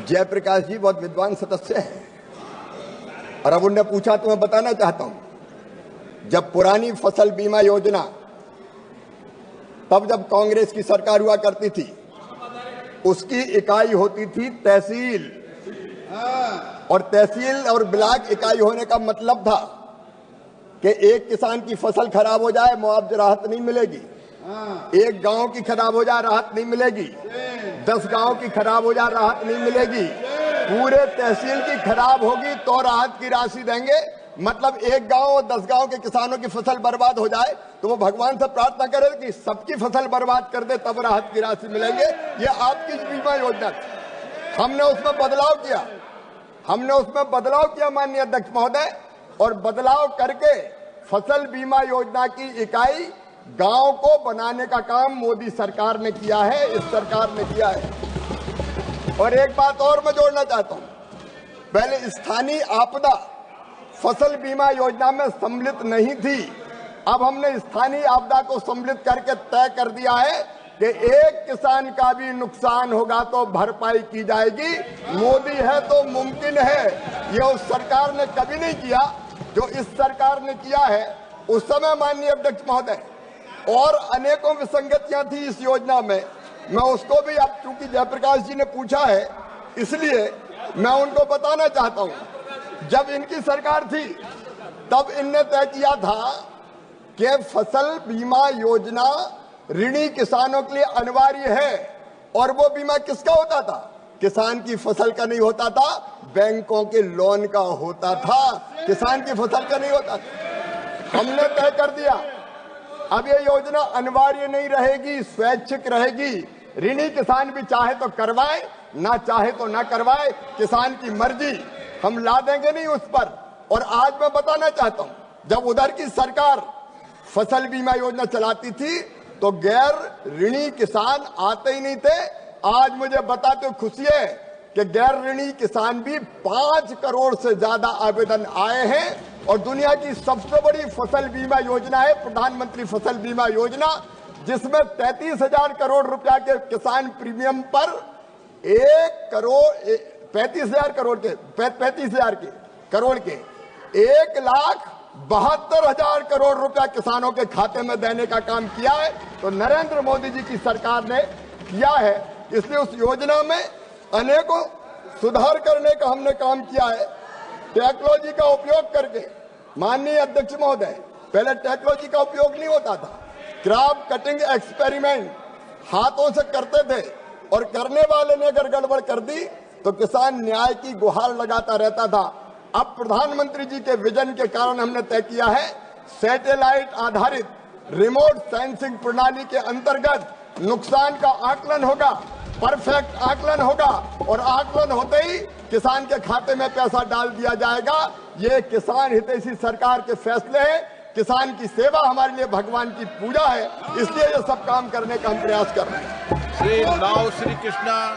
जयप्रकाश जी बहुत विद्वान सदस्य हैं और अब उनने पूछा तो मैं बताना चाहता हूं। जब पुरानी फसल बीमा योजना, तब जब कांग्रेस की सरकार हुआ करती थी, उसकी इकाई होती थी तहसील, और तहसील और ब्लॉक इकाई होने का मतलब था कि एक किसान की फसल खराब हो जाए मुआवजा राहत नहीं मिलेगी, एक गांव की खराब हो जाए राहत नहीं मिलेगी, 10 गांव की खराब हो जाए राहत नहीं मिलेगी, पूरे तहसील की खराब होगी तो राहत की राशि देंगे। मतलब एक गांव और 10 गांव के किसानों की फसल बर्बाद हो जाए तो वो भगवान से प्रार्थना करे कि सबकी फसल बर्बाद कर दे तब राहत की राशि मिलेंगे। ये आपकी बीमा योजना थी। हमने उसमें बदलाव किया माननीय अध्यक्ष महोदय, और बदलाव करके फसल बीमा योजना की इकाई गांव को बनाने का काम मोदी सरकार ने किया है, इस सरकार ने किया है। और एक बात और मैं जोड़ना चाहता हूं, पहले स्थानीय आपदा फसल बीमा योजना में सम्मिलित नहीं थी, अब हमने स्थानीय आपदा को सम्मिलित करके तय कर दिया है कि एक किसान का भी नुकसान होगा तो भरपाई की जाएगी। मोदी है तो मुमकिन है, ये उस सरकार ने कभी नहीं किया जो इस सरकार ने किया है। उस समय माननीय अध्यक्ष महोदय और अनेकों विसंगतियां थी इस योजना में, मैं उसको भी, अब चूंकि जयप्रकाश जी ने पूछा है इसलिए मैं उनको बताना चाहता हूं। जब इनकी सरकार थी तब इनने तय किया था कि फसल बीमा योजना ऋणी किसानों के लिए अनिवार्य है, और वो बीमा किसका होता था? किसान की फसल का नहीं होता था, बैंकों के लोन का होता था, किसान की फसल का नहीं होता था। हमने तय कर दिया अब ये योजना अनिवार्य नहीं रहेगी, स्वैच्छिक रहेगी। ऋणी किसान भी चाहे तो करवाए, ना चाहे तो ना करवाए, किसान की मर्जी, हम ला देंगे नहीं उस पर। और आज मैं बताना चाहता हूं, जब उधर की सरकार फसल बीमा योजना चलाती थी तो गैर ऋणी किसान आते ही नहीं थे। आज मुझे बताते खुशी है कि गैर ऋणी किसान भी 5 करोड़ से ज्यादा आवेदन आए हैं, और दुनिया की सबसे बड़ी फसल बीमा योजना है प्रधानमंत्री फसल बीमा योजना, जिसमें 33,000 करोड़ रुपया के किसान प्रीमियम पर 35,000 करोड़ के 1,72,000 करोड़ रुपया किसानों के खाते में देने का काम किया है। तो नरेंद्र मोदी जी की सरकार ने किया है, इसलिए उस योजना में अनेकों सुधार करने का हमने काम किया है। टेक्नोलॉजी का उपयोग करके, माननीय अध्यक्ष महोदय, पहले टेक्नोलॉजी का उपयोग नहीं होता था, क्रॉप कटिंग एक्सपेरिमेंट हाथों से करते थे, और करने वाले ने अगर गड़बड़ कर दी तो किसान न्याय की गुहार लगाता रहता था। अब प्रधानमंत्री जी के विजन के कारण हमने तय किया है, सैटेलाइट आधारित रिमोट सेंसिंग प्रणाली के अंतर्गत नुकसान का आकलन होगा, परफेक्ट आकलन होगा, और आकलन होते ही किसान के खाते में पैसा डाल दिया जाएगा। ये किसान हितैषी सरकार के फैसले हैं। किसान की सेवा हमारे लिए भगवान की पूजा है, इसलिए ये सब काम करने का हम प्रयास कर रहे हैं। श्री कृष्णा